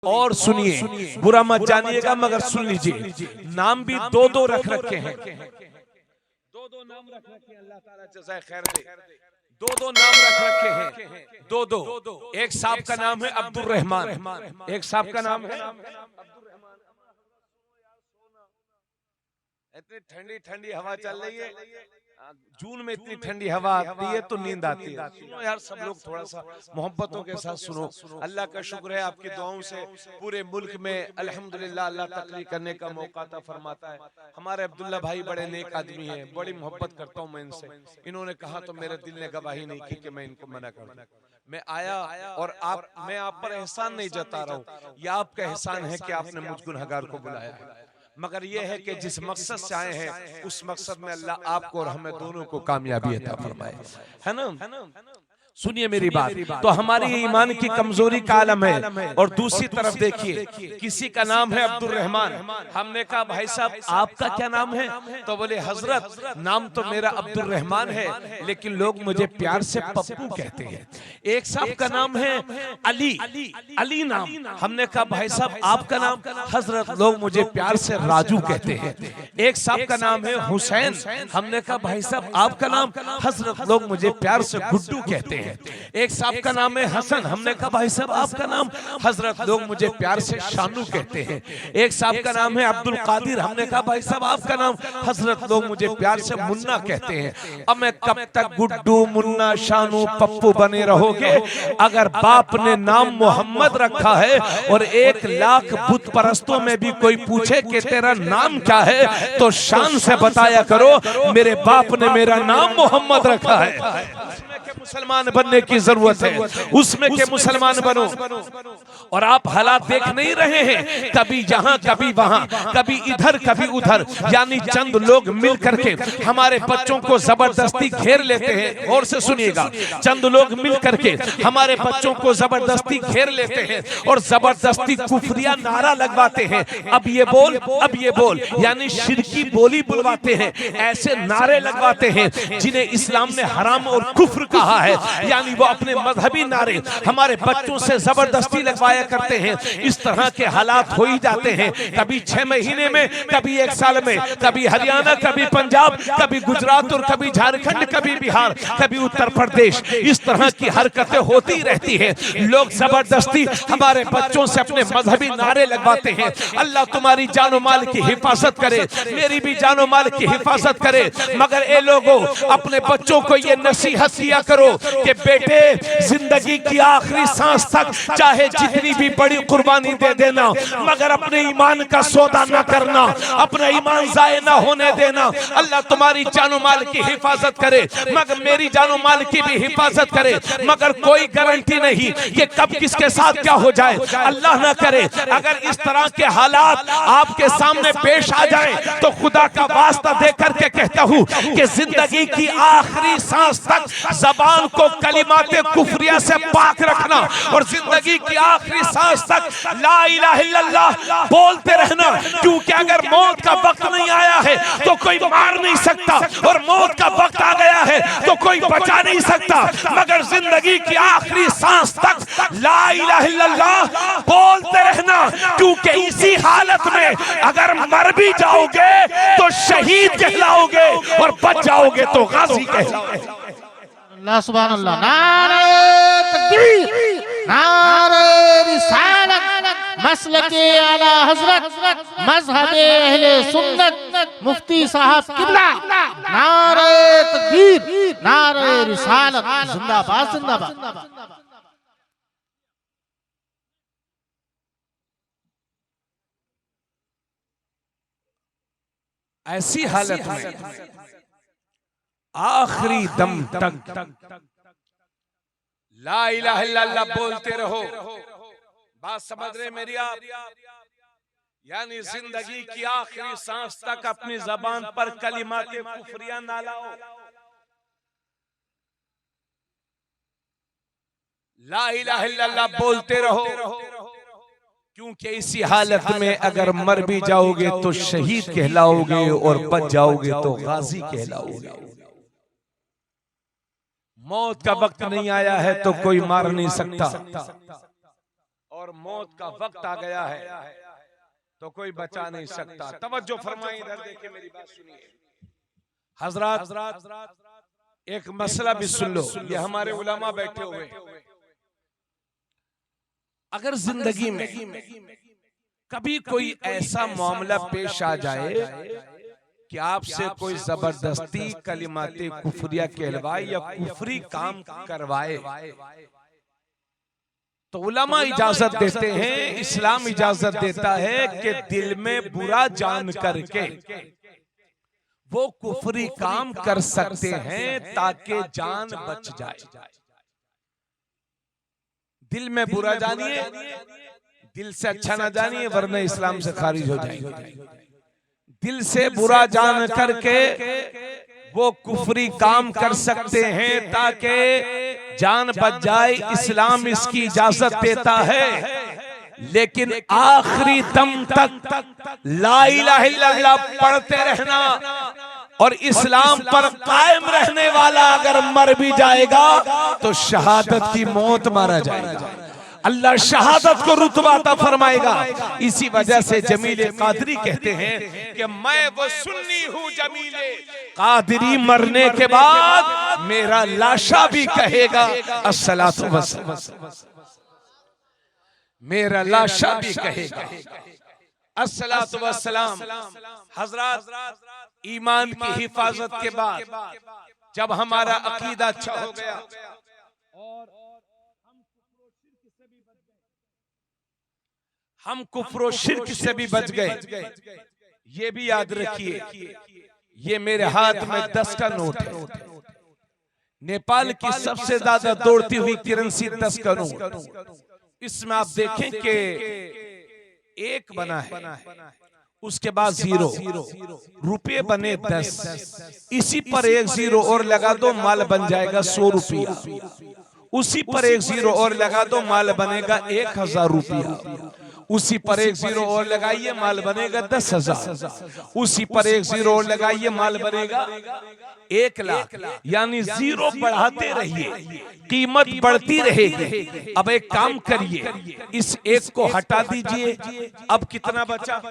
और सुनिए, बुरा मत जानिएगा मगर सुन लीजिए, नाम भी दो दो रख रखे हैं, दो दो नाम रख रखे हैं, अल्लाह ताला जज़ाए खैर दे। दो दो नाम रख रखे हैं, दो दो। एक साहब का नाम है अब्दुल रहमान, एक साहब का नाम है अब्दुल रहमान। इतनी ठंडी ठंडी हवा चल रही है, जून में इतनी ठंडी हवा आती है तो नींद आती है। सुनो यार, सब लोग थोड़ा सा मोहब्बतों के साथ सुनो। अल्लाह का शुक्र है, आपकी दुआओं से पूरे मुल्क में अल्हम्दुलिल्लाह अल्लाह तकरीर करने का मौका अता फरमाता है। हमारे अब्दुल्ला भाई बड़े नेक आदमी हैं, बड़ी मोहब्बत करता हूँ मैं इनसे। इन्होंने कहा तो मेरे दिल ने गवाही नहीं की कि मैं इनको मना कर दूं। मैं आया और मैं आप पर एहसान नहीं जता रहा हूँ, यह आपका एहसान है कि आपने मुझ गुनहगार को बुलाया है। मगर यह है कि जिस मकसद से आए हैं उस मकसद में अल्लाह आपको और हमें दोनों को कामयाबी अता फरमाए, है ना। सुनिए मेरी बात, तो हमारी ईमान की कमजोरी का आलम है। और दूसरी तरफ देखिए, किसी का नाम है अब्दुल रहमान, हमने कहा भाई साहब आपका क्या नाम है? तो बोले हजरत नाम तो मेरा अब्दुल रहमान है, लेकिन लोग मुझे प्यार से पप्पू कहते हैं। एक साहब का नाम है अली नाम, हमने कहा भाई साहब आपका नाम? हजरत लोग मुझे प्यार से राजू कहते हैं। एक साहब का नाम है हुसैन, हमने कहा भाई साहब आपका नाम? हजरत लोग मुझे प्यार से गुड्डू कहते हैं। एक साहब का नाम है हसन, हमने कहा भाई साहब आपका नाम? हजरत लोग मुझे प्यार से शानू कहते हैं। एक साहब का नाम है अब्दुल कादिर, हमने कहा भाई साहब आपका नाम? हजरत लोग मुझे प्यार से मुन्ना कहते हैं। अब मैं कब तक गुड्डू मुन्ना शानू पप्पू बने रहोगे? अगर बाप ने नाम मोहम्मद रखा है और 1 लाख बुत परस्तों में भी कोई पूछे कि तेरा नाम क्या है, तो शान से बताया करो मेरे बाप ने मेरा नाम मोहम्मद रखा है। मुसलमान बनने की जरूरत है, उसमें के मुसलमान बनो। और आप हालात देख नहीं रहे हैं, कभी यहाँ कभी वहाँ, कभी इधर कभी उधर, यानी चंद लोग मिल करके हमारे बच्चों को जबरदस्ती घेर लेते हैं। और से सुनिएगा, चंद लोग मिल करके हमारे बच्चों को जबरदस्ती घेर लेते हैं और जबरदस्ती कुफरिया नारा लगवाते हैं, अब ये बोल अब ये बोल, यानी शिरकी बोली बुलवाते हैं। ऐसे नारे लगवाते हैं जिन्हें इस्लाम ने हराम और कुफ्र कहा है, यानी वो अपने मजहबी नारे हमारे बच्चों से जबरदस्ती लगवाया करते हैं। इस तरह के हालात हो ही जाते हैं, कभी 6 महीने में, कभी 1 साल में, कभी हरियाणा, कभी पंजाब, कभी गुजरात और कभी झारखंड, कभी बिहार, कभी उत्तर प्रदेश। इस तरह की हरकतें होती रहती हैं। लोग जबरदस्ती हमारे बच्चों से अपने मजहबी नारे लगवाते हैं। अल्लाह तुम्हारी जानो माल की हिफाजत करे, मेरी भी जानो माल की हिफाजत करे। मगर ये लोगों अपने बच्चों को ये नसीहत किया करो कि बेटे जिंदगी की आखिरी सांस तक चाहे जितनी भी बड़ी कुर्बानी दे देना, मगर अपने ईमान का सौदा न करना, अपना ईमान जाये न होने देना। अल्लाह तुम्हारी जानो माल की हिफाजत करे, मगर मेरी जानो माल की भी हिफाजत करे। मगर कोई गारंटी नहीं कि कब किसके साथ क्या हो जाए, अल्लाह ना करे। अगर इस तरह के हालात आपके सामने पेश आ जाए तो खुदा का वास्ता देकर के कहता हूँ कि जिंदगी की आखिरी सांस तक जबान को कलिमाते कुफरिया से पाक रखना और जिंदगी की आखिरी सांस तक ला इलाहा इल्लल्लाह बोलते रहना। क्योंकि अगर मौत का वक्त नहीं आया है तो कोई मार नहीं सकता, और मौत का वक्त आ गया है तो कोई बचा नहीं सकता। मगर जिंदगी की आखिरी सांस तक ला इलाहा इल्लल्लाह बोलते रहना, क्योंकि इसी हालत में अगर मर भी जाओगे तो शहीद कहलाओगे और बच जाओगे तो गाजी कहलाओगे। अल्लाह सुभान अल्लाह। नारे तकबीर, नारे रिसालत, मसलके आला हजरत, मजहबे अहले सुन्नत, मुफ्ती साहब किबला। नारे तकबीर, नारे रिसालत, जिंदाबाद जिंदाबाद। ऐसी हालत में आखिरी दम तक ला इलाहा इल्लल्लाह बोलते रहो। बात समझ रहे मेरी आप? यानी जिंदगी की आखिरी सांस तक अपनी जबान पर कलिमाते कुफरिया ना लाओ। ला इलाहा इल्लल्लाह बोलते रहो, क्योंकि इसी हालत में अगर मर भी जाओगे तो शहीद कहलाओगे और बच जाओगे तो गाजी कहलाओगे। मौत का वक्त नहीं आया है तो कोई मार नहीं सकता। और मौत का वक्त आ गया है तो कोई बचा नहीं सकता। तवज्जो फरमाइए, इधर देखिए, मेरी बात सुनिए हजरात। एक मसला भी सुन लो, ये हमारे उलमा बैठे हुए। अगर जिंदगी में कभी कोई ऐसा मामला पेश आ जाए कि आपसे कोई जबरदस्ती कलिमाते कुफरिया कहलवाए या कुफरी काम करवाए, तो उलमा इजाजत देते हैं, इस्लाम इजाजत देता है कि दिल में बुरा जान करके वो कुफरी काम कर सकते हैं ताकि जान बच जाए। दिल में बुरा जानिए, दिल से अच्छा ना जानिए वरना इस्लाम से खारिज हो जाएंगे। दिल से बुरा जान करके वो कुफरी काम कर सकते हैं ताकि जान बच जाए, इस्लाम इसकी इजाजत देता है। लेकिन आखिरी दम तक ला इलाहा इल्लल्लाह पढ़ते रहना और इस्लाम पर कायम रहने वाला अगर मर भी जाएगा तो शहादत की मौत मारा जाएगा। अल्लाह शहादत को रुतबा अता फरमाएगा। इसी वजह से जमील कादरी कहते हैं कि मैं वो सुन्नी हूँ जमीले कादरी, मरने के बाद मेरा लाशा भी कहेगा अस्सलातु वस्सलाम, मेरा लाशा भी कहेगा अस्सलातु वस्सलाम। हजरत, ईमान की हिफाजत के बाद जब हमारा अकीदा अच्छा हो गया और हम कुफ्र शिर्क से भी बच गए, ये भी याद रखिए। ये मेरे हाथ में 10 का नोट है, नेपाल की सबसे ज्यादा दौड़ती हुई करेंसी 10 का नोट। इसमें आप देखें कि एक बना है, उसके बाद 0, रुपये बने 10, इसी पर एक 0 और लगा दो, माल बन जाएगा 100 रुपया। उसी पर एक 0 और लगा दो, माल बनेगा 1000 रुपया। उसी पर एक 0 और लगाइए, माल बनेगा 10,000। उसी पर एक 0 और लगाइए, माल बनेगा 1 लाख। यानी 0 बढ़ाते रहिए, कीमत बढ़ती रहेगी। अब एक काम करिए, इस 1 को हटा दीजिए, अब कितना बचा?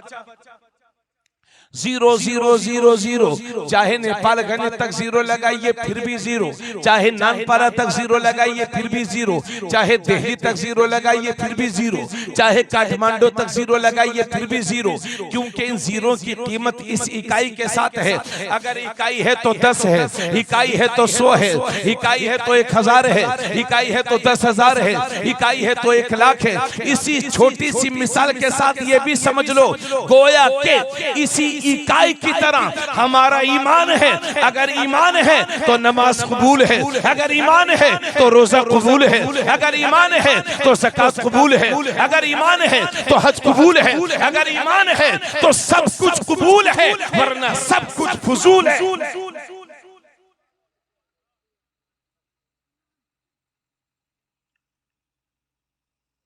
0 0 0 0। चाहे नेपालगंज तक 0 लगाइए फिर भी 0, चाहे नानपारा तक 0 लगाइए फिर भी 0, चाहे दिल्ली तक 0 लगाइए फिर भी 0, चाहे काठमांडू तक 0 लगाइए फिर भी 0। क्योंकि इन 0 की कीमत इस इकाई के साथ है। अगर इकाई है तो 10 है, इकाई है तो 100 है, इकाई है तो 1000 है, इकाई है तो 10,000 है, इकाई है तो 1 लाख है। इसी छोटी सी मिसाल के साथ ये भी समझ लो, गोया के इसी इकाई की तरह हमारा ईमान है। अगर ईमान है तो नमाज कबूल है, अगर ईमान है तो रोजा कबूल है, अगर ईमान है तो ज़कात कबूल है, अगर ईमान है तो हज कबूल है, अगर ईमान है तो सब कुछ कबूल है, वरना सब कुछ फजूल है।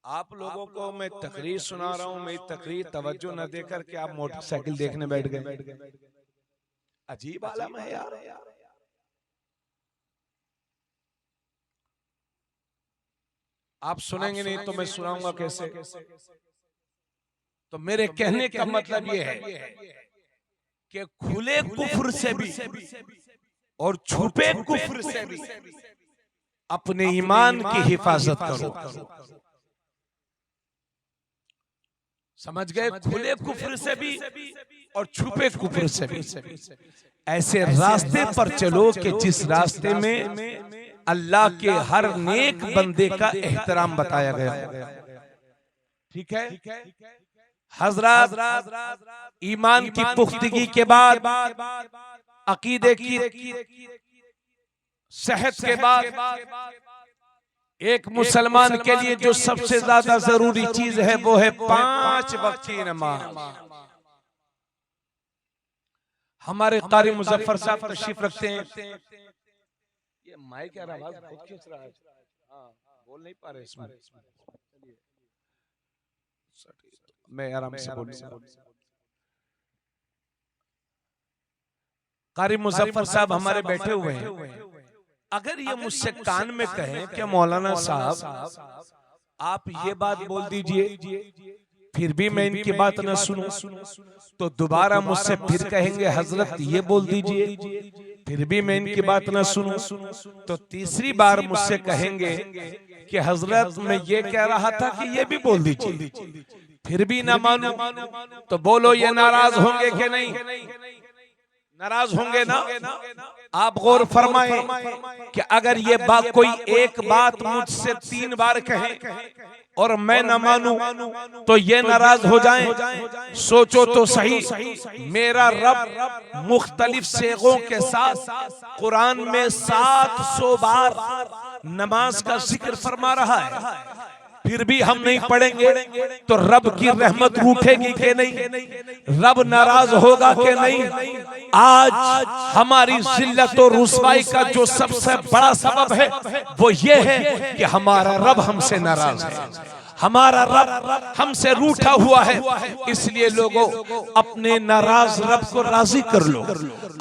आप लोगों को मैं तकरीर सुना रहा हूं, मेरी तकरीर तवज्जो न देकर के आप मोटरसाइकिल देखने बैठ गए। अजीब आलम है यार। आप सुनेंगे नहीं तो मैं सुनाऊंगा कैसे? तो मेरे कहने का मतलब ये है कि खुले कुफ्र से भी और छुपे कुफ्र से भी अपने ईमान की हिफाजत करो। समझ गए? खुले कुफ्र से भी और छुपे कुफ्र से भी। ऐसे रास्ते पर चलो कि जिस रास्ते में अल्लाह के हर नेक बंदे का एहतराम बताया गया। ठीक है हजरत, ईमान की पुख्तगी के बाद, अकीदे की सेहत के बाद एक मुसलमान के लिए जो सबसे ज्यादा जरूरी चीज है वो है 5 वक्त की नमाज। हमारे कारी मुजफ्फर साहब तशरीफ रखते हैं। ये माइक यार आवाज बहुत खींच रहा है, बोल नहीं पा रहे इसमें। मैं आराम से बोलूंगा। कारी मुजफ्फर साहब हमारे बैठे हुए हैं। अगर ये मुझसे कान में कहें कि मौलाना साहब आप ये बात बोल दीजिए फिर भी मैं इनकी बात न सुनूं, तो दोबारा मुझसे फिर कहेंगे हजरत ये बोल दीजिए, फिर भी मैं इनकी बात न सुनूं, तो तीसरी बार मुझसे कहेंगे कि हजरत मैं ये कह रहा था कि ये भी बोल दीजिए, फिर भी ना मानूं, तो बोलो ये नाराज होंगे कि नहीं? नाराज होंगे ना? आप गौर फरमाएं कि अगर ये बात कोई एक बात मुझसे 3 बार कहे और मैं न मानूं तो ये नाराज हो जाएं। सोचो तो सही, मेरा रब मुख्तलिफ सेगों के साथ कुरान में 700 बार नमाज का जिक्र फरमा रहा है, फिर भी हम नहीं पढ़ेंगे तो रब की रहमत रूठेगी कि नहीं? रब नाराज होगा कि नहीं? आज हमारी जिल्लत और रुसवाई का जो सबसे बड़ा सबब है वो ये है कि हमारा रब हमसे नाराज है, हमारा रब हमसे रूठा हुआ है। इसलिए लोगों, अपने नाराज रब को राजी कर लो,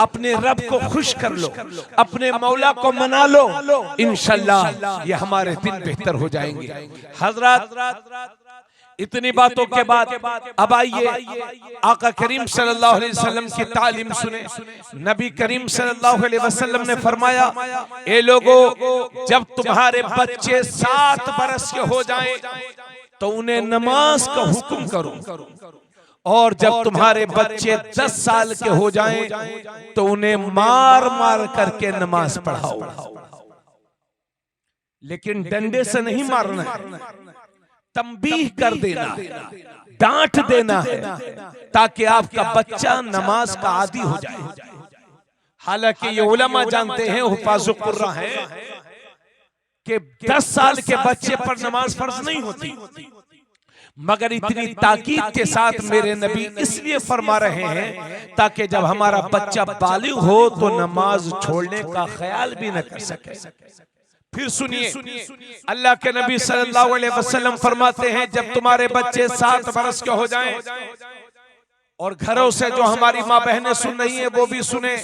अपने रब को खुश कर लो, अपने मौला को मना लो, इंशाल्लाह ये हमारे दिन बेहतर हो जाएंगे। हजरत, इतनी बातों के बाद अब आइए आका करीम सल्लल्लाहु अलैहि वसल्लम की तालीम सुने। नबी करीम सल्लल्लाहु अलैहि वसल्लम ने फरमाया, ए लोगों, जब तुम्हारे बच्चे 7 बरस के हो जाएं तो उन्हें नमाज का हुक्म करो, और जब तुम्हारे बच्चे 10 साल के हो जाएं तो उन्हें मार मार करके नमाज पढ़ाओ। लेकिन डंडे से नहीं मारना है, तंबीह कर देना, डांट देना है, ताकि आपका बच्चा नमाज का आदी हो जाए। हालांकि ये उलमा जानते हैं, हुफाज़ कुर्रा हैं, कि 10 साल के बच्चे पर नमाज फर्ज नहीं होती, मगर इतनी ताकीद के साथ मेरे नबी इसलिए फरमा रहे हैं ताकि जब हमारा बच्चा बालिग हो तो नमाज छोड़ने का ख्याल भी न कर सके। फिर सुनिए, अल्लाह के नबी सल्लल्लाहु अलैहि वसल्लम फरमाते हैं, जब तुम्हारे बच्चे 7 बरस के हो जाएं, और घरों से जो हमारी माँ बहनें सुन रही हैं वो भी सुने,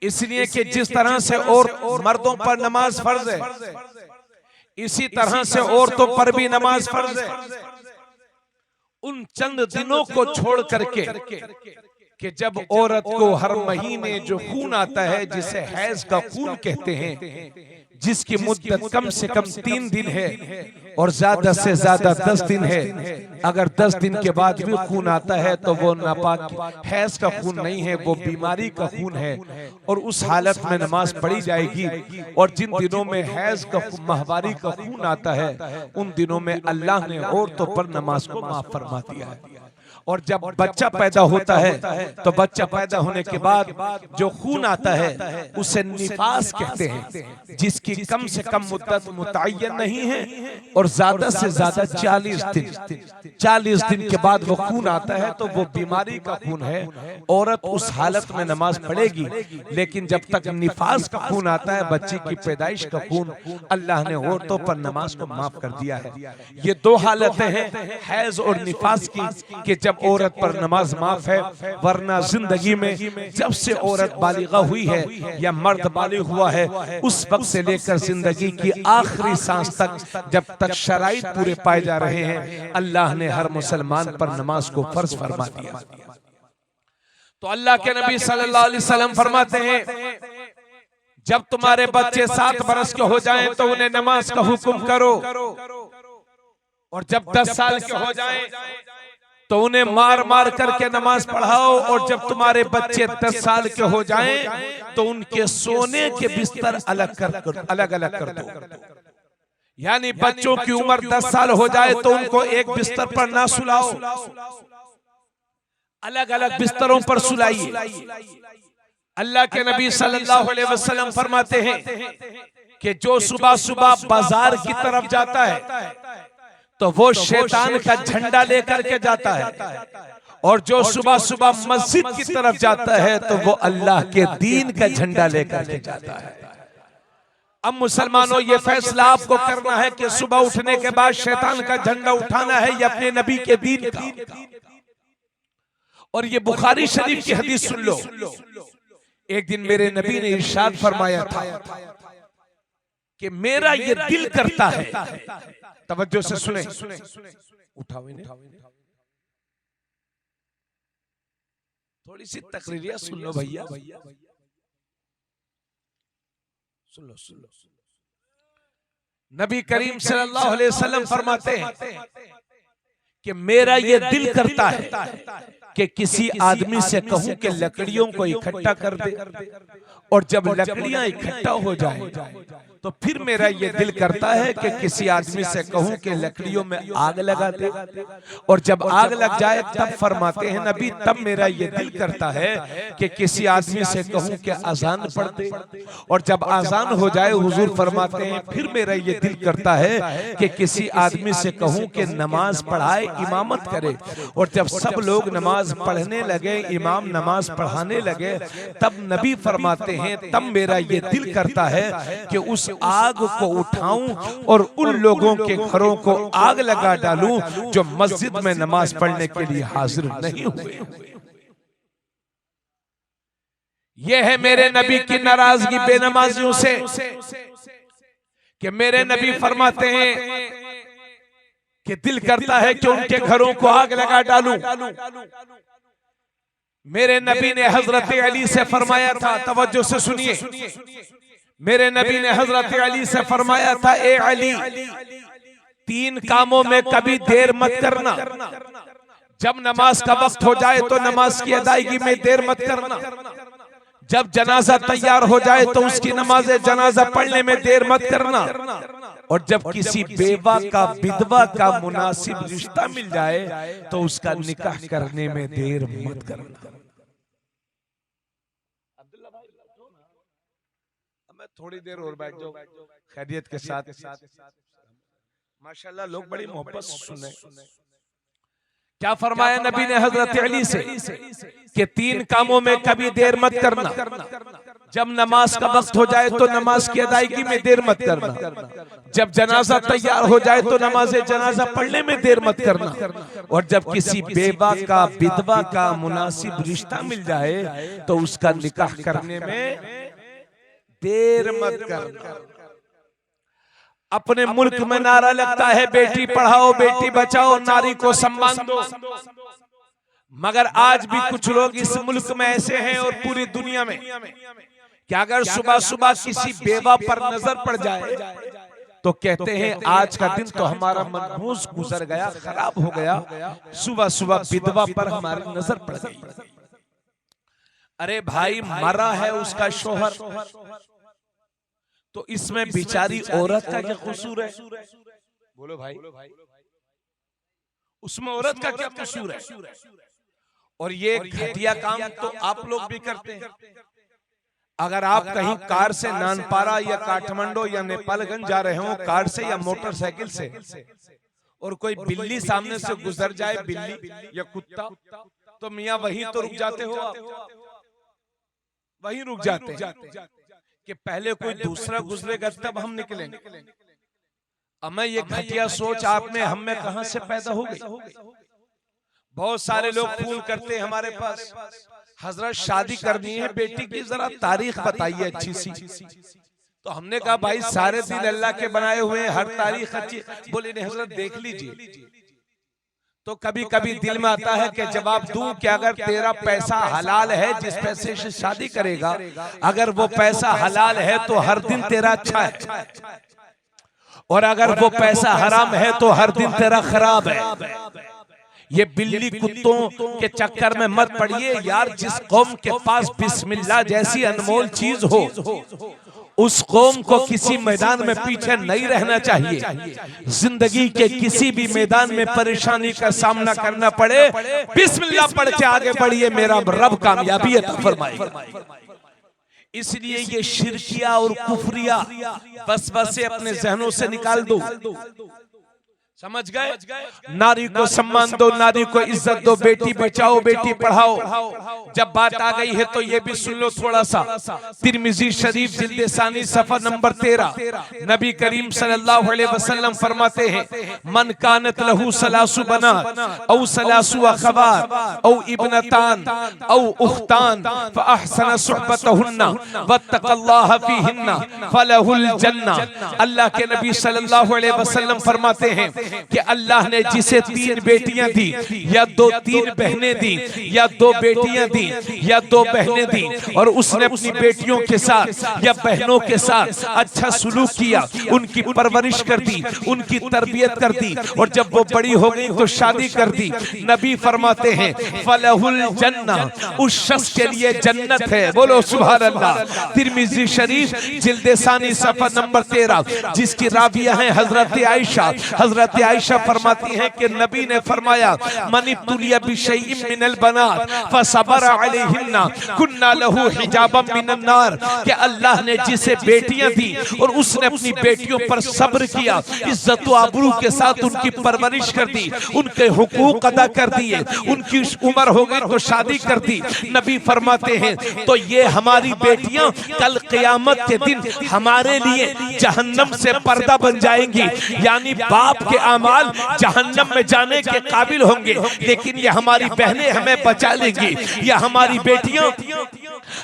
इसलिए कि जिस तरह से और मर्दों पर नमाज फर्ज है, इसी तरह से औरतों पर भी नमाज फर्ज है। उन चंद दिनों को छोड़ करके कि जब औरत को हर महीने जो खून आता है, जिसे हैज का खून कहते हैं, जिसकी मुद्दत कम से कम 3 दिन है और ज्यादा से ज्यादा 10 दिन है, अगर 10 दिन के बाद भी खून आता है तो वो नापाक हैज का खून नहीं है, वो बीमारी का खून है, और उस हालत में नमाज पढ़ी जाएगी। और जिन दिनों में हैज का माहवारी का खून आता है, उन दिनों में अल्लाह ने औरतों पर नमाज को माफ फरमा दिया है। और जब बच्चा पैदा होता है तो बच्चा पैदा होने के बाद जो खून आता है उसे निफास कहते हैं, जिसकी कम से कम मुद्दत मुतय्यन नहीं है और ज्यादा से ज्यादा 40 दिन के बाद वो खून आता है, तो वो बीमारी का खून है। औरत उस हालत में नमाज पढ़ेगी, लेकिन जब तक निफास का खून आता है, बच्चे की पैदाइश का खून, अल्लाह ने औरतों पर नमाज को माफ कर दिया है। ये 2 हालतें हैं, हैज और निफास की, कि जब औरत पर नमाज माफ है, वरना जिंदगी में जब से औरत बालिगा हुई है या मर्द बालिग हुआ है, उस वक्त से लेकर जिंदगी की आखिरी सांस तक, जब तक शराइत पूरे पाए जा रहे हैं, अल्लाह ने हर मुसलमान पर नमाज को फर्ज फरमा दिया। तो अल्लाह के नबी सल्लल्लाहु अलैहि वसल्लम फरमाते हैं, जब तुम्हारे बच्चे 7 बरस के हो जाएं तो उन्हें नमाज का हुक्म करो, और जब 10 साल के हो जाएं तो उन्हें मार मार करके नमाज पढ़ाओ, और जब तुम्हारे बच्चे 10 साल के हो जाएं तो उनके सोने के बिस्तर अलग अलग कर दो। यानी बच्चों की उम्र 10 साल हो जाए तो उनको एक बिस्तर पर ना सुलाओ, अलग अलग बिस्तरों पर सुलाइए। अल्लाह के नबी सल्लल्लाहु अलैहि वसल्लम फरमाते हैं कि जो सुबह सुबह बाजार की तरफ जाता है तो वो शैतान का झंडा लेकर के जाता है, और जो सुबह सुबह मस्जिद की तरफ जाता है तो वो अल्लाह के दीन का झंडा लेकर के जाता है। अब मुसलमानों, ये फैसला आपको करना है कि सुबह उठने के बाद शैतान का झंडा उठाना है या अपने नबी के दीन का। और ये बुखारी शरीफ की हदीस सुन लो। एक दिन मेरे नबी ने इरशाद फरमाया था कि मेरा ये दिल करता है तवज्जो से सुने, उठाओ इन्हें, थोड़ी सी तकरीरिया सुन लो भैया, सुन लो। नबी करीम सल्लल्लाहु अलैहि वसल्लम फरमाते हैं कि मेरा ये दिल करता है कि किसी आदमी से कहूं कि लकड़ियों को इकट्ठा कर दे, और जब लकड़ियां इकट्ठा हो जाए तो फिर मेरा ये दिल करता है कि किसी आदमी से कहूं कि लकड़ियों में आग लगा दे, और जब आग लग जाए तब फरमाते हैं नबी, तब मेरा ये दिल करता है कि किसी आदमी से कहूं कि अजान पढ़ दे, और जब अजान हो जाए हुजूर फरमाते हैं फिर मेरा ये दिल करता है कि किसी आदमी से कहूं कि नमाज पढ़ाए, इमामत करे, और जब सब लोग नमाज पढ़ने लगे, इमाम नमाज पढ़ाने लगे, तब नबी फरमाते हैं तब मेरा ये दिल करता है कि उस आग को उठाऊं और उन लोगों के घरों को आग लगा डालूं जो मस्जिद में नमाज पढ़ने के लिए हाजिर नहीं हुए। यह है मेरे नबी की नाराजगी बेनमाजियों से कि मेरे नबी फरमाते हैं कि दिल करता है कि उनके घरों को आग लगा डालूं। मेरे नबी ने हजरत अली से फरमाया था, तवज्जो से सुनिए, मेरे नबी ने हजरत अली से फरमाया था, ए अली, 3 कामों में कभी देर मत करना। जब नमाज का वक्त हो जाए तो नमाज की अदायगी में देर मत करना। जब जनाजा तैयार हो जाए तो उसकी नमाज जनाजा पढ़ने में देर मत करना। और जब किसी बेवा का, विधवा का मुनासिब रिश्ता मिल जाए तो उसका निकाह करने में देर मत करना। थोड़ी देर और बैठ जाओ खैरियत के साथ। माशाल्लाह लोग बड़ी मोहब्बत से सुने। क्या फरमाया नबी ने हजरत अली से कि 3 कामों में कभी देर मत करना। जब नमाज का वक्त हो जाए तो नमाज की अदायगी में देर मत करना। जब जनाजा तैयार हो जाए तो नमाज जनाजा पढ़ने में देर मत करना। और जब किसी बेवा का, विधवा का मुनासिब रिश्ता मिल जाए तो उसका निकाह करने में देर मत करना। अपने मुल्क में नारा लगता है बेटी पढ़ाओ बेटी बचाओ, नारी को सम्मान दो, मगर आज भी कुछ लोग इस मुल्क में ऐसे हैं और पूरी दुनिया में कि अगर सुबह सुबह किसी बेवा पर नजर पड़ जाए तो कहते हैं आज का दिन तो हमारा मनहूस गुजर गया, खराब हो गया, सुबह सुबह विधवा पर हमारी नजर पड़ गई। अरे भाई, मरा है उसका शोहर तो इसमें बेचारी औरत का क्या कसूर है? बोलो भाई, उसमें औरत का क्या कसूर है? और ये घटिया काम तो आप लोग भी करते हैं। अगर आप कहीं कार से नानपारा या काठमांडू या नेपालगंज जा रहे हो कार से या मोटरसाइकिल से, और कोई बिल्ली सामने से गुजर जाए, बिल्ली या कुत्ता, तो मियां वहीं तो रुक जाते हो आप, वहीं रुक जाते हैं कि पहले कोई दूसरा गुजरेगा तब हम निकलेंगे। अब मैं ये घटिया सोच आप में, हम में कहां से पैदा हो गई? बहुत सारे लोग फोन करते हैं हमारे पास, हजरत शादी करनी है बेटी की, जरा तारीख बताइए अच्छी सी। तो हमने कहा भाई सारे दिन अल्लाह के बनाए हुए हैं, हर तारीख अच्छी। बोले नहीं हजरत देख लीजिए। तो कभी कभी दिल में आता है कि जवाब दूं कि अगर तेरा पैसा हलाल है, जिस पैसे से शादी करेगा, अगर वो पैसा हलाल है तो हर दिन तेरा अच्छा है, और अगर वो पैसा हराम है तो हर दिन तेरा खराब है। ये बिल्ली कुत्तों के चक्कर में मत पड़िए यार। जिस कौम के पास बिस्मिल्लाह जैसी अनमोल चीज हो, उस कौम को किसी मैदान में पीछे नहीं रहना चाहिए। जिंदगी के किसी भी मैदान में परेशानी का सामना करना पड़े, बिस्मिल्लाह पढ़ के आगे बढ़िए, मेरा रब कामयाबी अता फरमाएगा। इसलिए ये शिरकिया और कुफरिया बस अपने जहनों से निकाल दो। समझ गए? नारी को सम्मान दो, नारी को इज्जत दो, बेटी बचाओ बेटी पढ़ाओ। जब बात आ गई है तो ये भी सुन लो थोड़ा सा। तिरमिजी शरीफ जिल्द सानी सफा नंबर 13, नबी करीम सल्लल्लाहु अलैहि वसल्लम फरमाते हैं, मन कानत लहू सलासु बनात औ सलासु अखवात औ इब्नतान औ उख्तान फअहसन सुहबतहुन्ना वत्तक़ल्लाह फीहिन्ना फलहुल जन्ना। अल्लाह के नबी सल्लल्लाहु अलैहि वसल्लम फरमाते हैं कि अल्लाह ने जिसे 3 बेटियां दी या 3 बहनें दी या 2 बेटियां दी या 2 बहनें दी और उसने अपनी बेटियों के साथ या बहनों के साथ अच्छा सुलूक किया, उनकी परवरिश कर दी, उनकी तरबियत कर दी और जब वो बड़ी हो गई तो शादी कर दी। नबी फरमाते हैं फलहुल जन्ना, उस शख्स के लिए जन्नत है। बोलो सुभान अल्लाह। तिरमिजी शरीफ जिल्द सानी सफा नंबर 13, जिसकी राविया है हजरत आयशा। हजरत आयशा फरमाती हैं कि नबी ने फरमाया मन इब्तुलिया बिशैइन मिनल बनात फसबरा अलैहिन्ना कुन्ना लहू हिजाबम मिनन नार, कि अल्लाह ने जिसे बेटियां दी और उसने अपनी बेटियों पर सब्र किया, इज्जत व आबरू के साथ उनकी परवरिश कर दी, उनके हुकूक अदा कर दिए, उनकी उम्र हो गई तो शादी कर दी। नबी फरमाते हैं तो ये हमारी बेटियां कल क़यामत के दिन हमारे लिए जहन्नम से पर्दा बन जाएंगी। यानी बाप के अमाल जहन्नम में जाने के काबिल होंगे, लेकिन ये हमारी बहनें हमें बचा लेंगी, ये हमारी बेटियां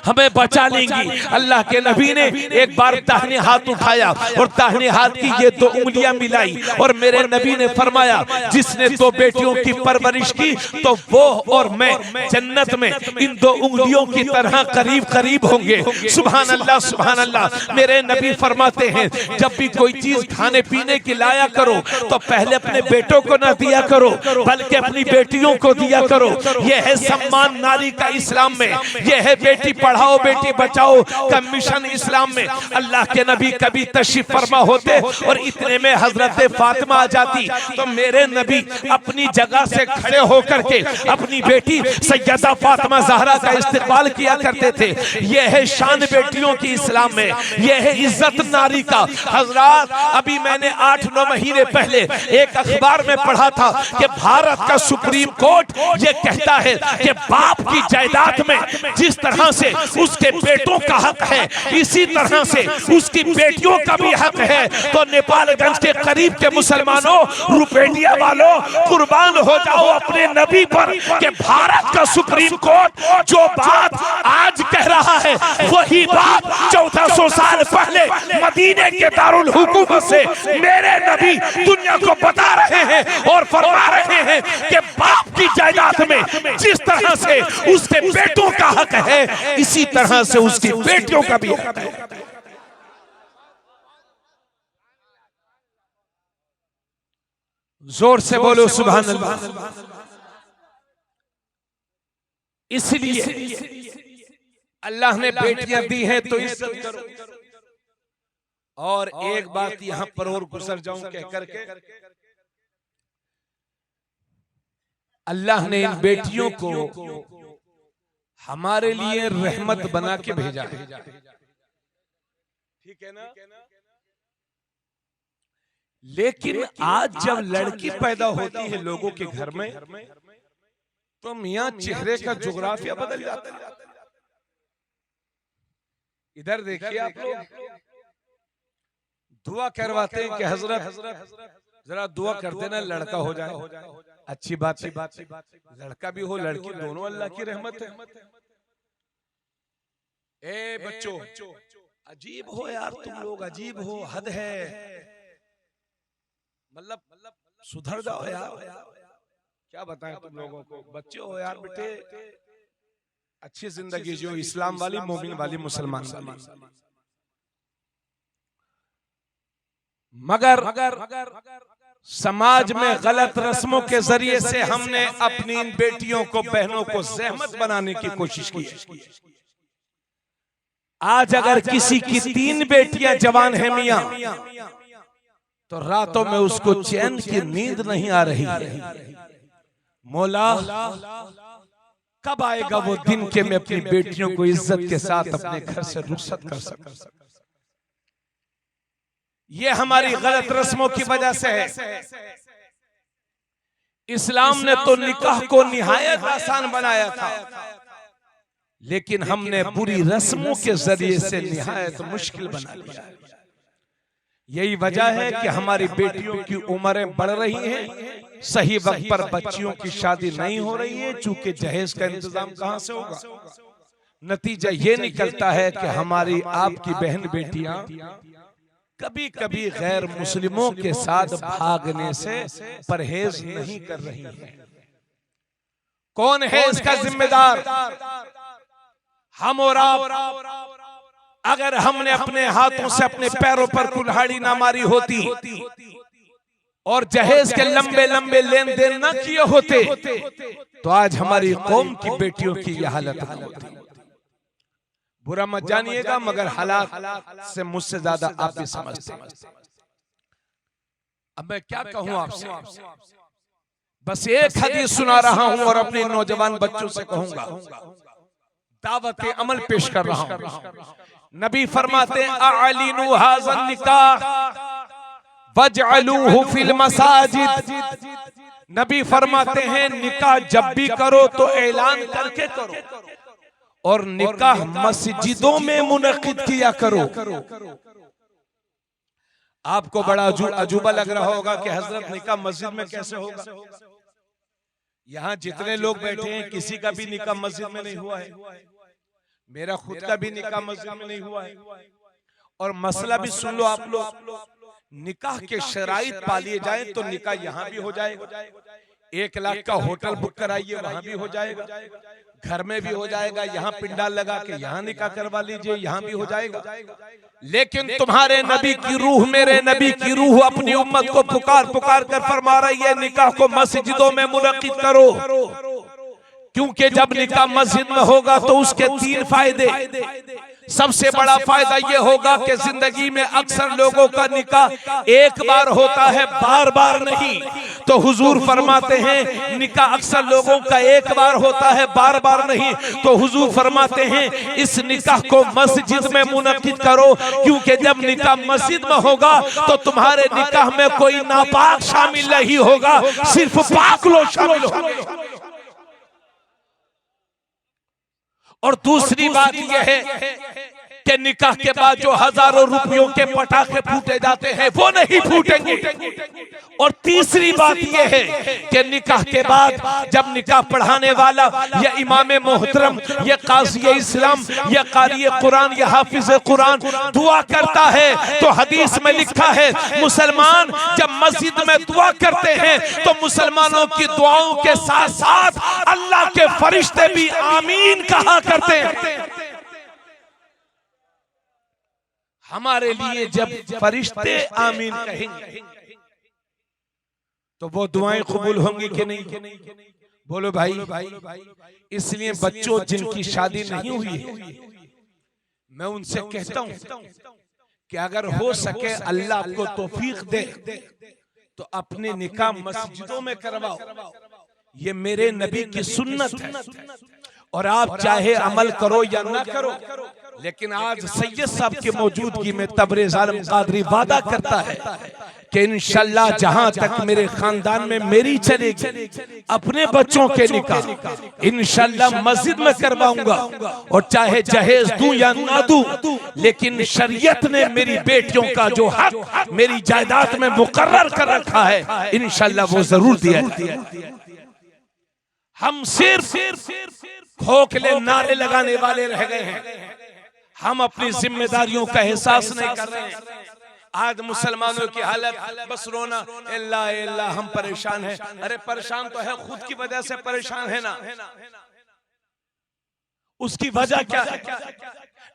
हमें बचा लेंगी। अल्लाह के नबी ने एक बार दाहिने हाथ उठाया और दाहिने हाथ की ये 2 उंगलियां मिलाई और मेरे नबी ने फरमाया जिसने 2 बेटियों की परवरिश की तो वो और मैं जन्नत में इन 2 उंगलियों की तरह करीब करीब होंगे। सुभान अल्लाह सुभान अल्लाह। मेरे नबी फरमाते हैं जब भी कोई चीज खाने पीने की लाया करो तो पहले अपने बेटों को ना दिया करो बल्कि अपनी बेटियों को दिया करो। यह है सम्मान नारी का इस्लाम में, यह है बेटी पढ़ाओ बेटी बचाओ का मिशन इस्लाम में। अल्लाह के नबी कभी तशरीफ फरमा होते और इतने में हजरत फातिमा आ जाती तो मेरे नबी अपनी जगह से खड़े होकर के अपनी बेटी सैयदा फातिमा ज़हरा का इस्तकबाल किया करते थे। यह है शान बेटियों की इस्लाम में, यह है इज्जत नारी का। हजरात अभी मैंने 8-9 महीने पहले एक अखबार में पढ़ा था कि भारत का सुप्रीम कोर्ट ये कहता है कि बाप की जायदाद में जिस तरह से उसके बेटों का हक है इसी तरह से उसकी बेटियों का भी हक है। तो नेपालगंज के करीब के मुसलमानों, रुपेटिया वालों, कुर्बान हो जाओ अपने नबी पर कि भारत का सुप्रीम कोर्ट जो बात आज कह रहा है वही बात 1400 साल पहले मदीने के दारुल हुकूमत से मेरे नबी दुनिया को बता रहे हैं और फरमा रहे हैं कि बाप की जायदाद में जिस तरह से उसके बेटों का हक है इसी तरह से उसकी बेटियों का भी हक है। जोर से बोलो सुभान अल्लाह। इसलिए अल्लाह ने बेटियां दी हैं तो इज्जत करो। और एक बात यहां पर और गुजर जाऊं कह करके, अल्लाह ने इन बेटियों को हमारे लिए रहमत बना के भेजा है, ठीक है ना। लेकिन आज जब लड़की पैदा होती है लोगों के घर में तो मियां चेहरे का जुग्राफिया बदल जाता है। इधर देखिए आप लोग दुआ करवाते हैं कि हजरत जरा दुआ कर देना लड़का हो जाए। अच्छी बात है, लड़का भी हो लड़की दोनों अल्लाह की रहमत है। ए बच्चों अजीब हो यार, तुम लोग अजीब हो, हद है, मतलब सुधर जाओ यार। क्या बताएं तुम लोगों को, बच्चे हो यार बेटे, अच्छी जिंदगी जियो, इस्लाम वाली, मोमिन वाली, मुसलमान वाली। मगर समाज में गलत रस्मों के जरिए से हमने अपनी इन बेटियों को, बहनों को जहमत बनाने की कोशिश की है। आज अगर किसी की 3 बेटियां जवान है मियां तो रातों में उसको चैन की नींद नहीं आ रही है। मौला कब आएगा वो दिन के मैं अपनी बेटियों को इज्जत के साथ अपने घर से रुखसत कर सकूं। ये हमारी गलत रस्मों की वजह से है। इस्लाम ने तो निकाह को निहायत आसान बनाया था, लेकिन हमने बुरी रस्मों के जरिए से निहायत मुश्किल बना लिया। यही वजह है कि हमारी बेटियों की उम्रें बढ़ रही हैं, सही वक्त पर बच्चियों की शादी नहीं हो रही है, चूंकि जहेज का इंतजाम कहां से होगा। नतीजा ये निकलता है कि हमारी आपकी बहन बेटियां कभी कभी गैर मुस्लिमों के साथ भागने से परहेज नहीं कर रही हैं। कौन है इसका जिम्मेदार? हम और आप। अगर हमने अपने हाथों से अपने पैरों पर कुल्हाड़ी ना मारी होती और जहेज के लंबे लंबे लेन देन ना किए होते तो आज हमारी कौम की बेटियों की यह हालत न होती। बुरा मत जानिएगा, मगर हालात से मुझसे ज्यादा आप भी समझते हैं। अब मैं क्या कहूं आपसे, बस एक हदीस सुना रहा हूं और अपने नौजवान बच्चों से कहूंगा, दावत अमल पेश कर रहा हूं। नबी फरमाते हैं अअलिनु हाज़ा निकाह वजअलूहु फिल मसाजिद। नबी फरमाते हैं निकाह जब भी करो तो ऐलान करके करो और निकाह मस्जिदों में मुनक्किद किया करो। आपको बड़ा अजूबा लग रहा होगा कि हजरत निकाह मस्जिद में कैसे होगा। यहाँ जितने लोग बैठे हैं किसी का भी निकाह मस्जिद में नहीं हुआ है, मेरा खुद का भी निकाह मस्जिद में नहीं हुआ है। और मसला भी सुन लो आप लोग, निकाह के शराइत पालिए जाए तो निकाह यहाँ भी हो जाएगा। 1 लाख का होटल बुक कराइए वहां भी हो जाएगा, घर में भी हो जाएगा, यहाँ पिंडाल लगा के यहाँ निकाह करवा लीजिए यहाँ भी हो जाएगा। लेकिन तुम्हारे नबी की रूह, मेरे नबी की रूह अपनी उम्मत को पुकार पुकार कर फरमा रही है निकाह को मस्जिदों में मुनक्किद करो, क्योंकि जब निकाह मस्जिद में होगा तो उसके 3 फायदे। सबसे बड़ा फायदा यह होगा कि जिंदगी में अक्सर लोगों का निकाह एक बार होता है, बार बार नहीं। तो हुजूर फरमाते हैं निकाह अक्सर लोगों का एक बार होता है, बार बार नहीं। तो हुजूर फरमाते हैं इस निकाह को मस्जिद में मुनक्किद करो, क्योंकि जब निकाह मस्जिद में होगा तो तुम्हारे निकाह में कोई नापाक शामिल नहीं होगा, सिर्फ पाक लोग शामिल होंगे। और दूसरी बात यह है कि निकाह के बाद जो हजारों रुपयों के पटाखे फूटे जाते हैं वो नहीं फूटेंगे। और तीसरी बात यह है कि निकाह के बाद जब निकाह पढ़ाने वाला या इमाम मोहतरम या काजी इस्लाम या कारी कुरान या हाफिज कुरान दुआ करता है तो हदीस में लिखा है मुसलमान जब मस्जिद में दुआ करते हैं तो मुसलमानों की दुआओं के साथ साथ अल्लाह के फरिश्ते भी आमीन कहा करते हैं। हमारे लिए जब फरिश्ते आमीन कहेंगे तो वो दुआएं कबूल होंगी कि नहीं? बोलो भाई। इसलिए बच्चों जिनकी शादी नहीं हुई है मैं उनसे कहता हूं कि अगर हो सके अल्लाह आपको तौफीक दे तो अपने निकाह मस्जिदों में करवाओ। ये मेरे नबी की सुन्नत है और आप चाहे अमल करो या ना करो, लेकिन आज सैयद साहब की मौजूदगी में तबरेज़ आलम कादरी वादा करता है कि इंशाअल्लाह जहां तक मेरे खानदान में मेरी चलेगी अपने बच्चों के निकाह इंशाअल्लाह मस्जिद में करवाऊंगा। और चाहे जहेज दूं या ना दूं, लेकिन शरीयत ने मेरी बेटियों का जो हक मेरी जायदाद में मुकर्रर कर रखा है इंशाअल्लाह वो जरूर दिया। हम सिर्फ खोखले नारे लगाने वाले रह गए हैं, हम अपनी जिम्मेदारियों का एहसास नहीं कर रहे हैं। आज मुसलमानों की हालत बस रोना, अल्लाह अल्लाह हम परेशान हैं। अरे परेशान तो है, खुद की वजह से परेशान है ना। उसकी वजह क्या है?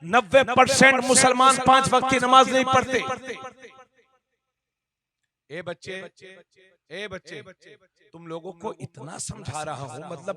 90% मुसलमान 5 वक्त की नमाज नहीं पढ़ते। ए बच्चे तुम लोगों को इतना समझा रहा हूं, मतलब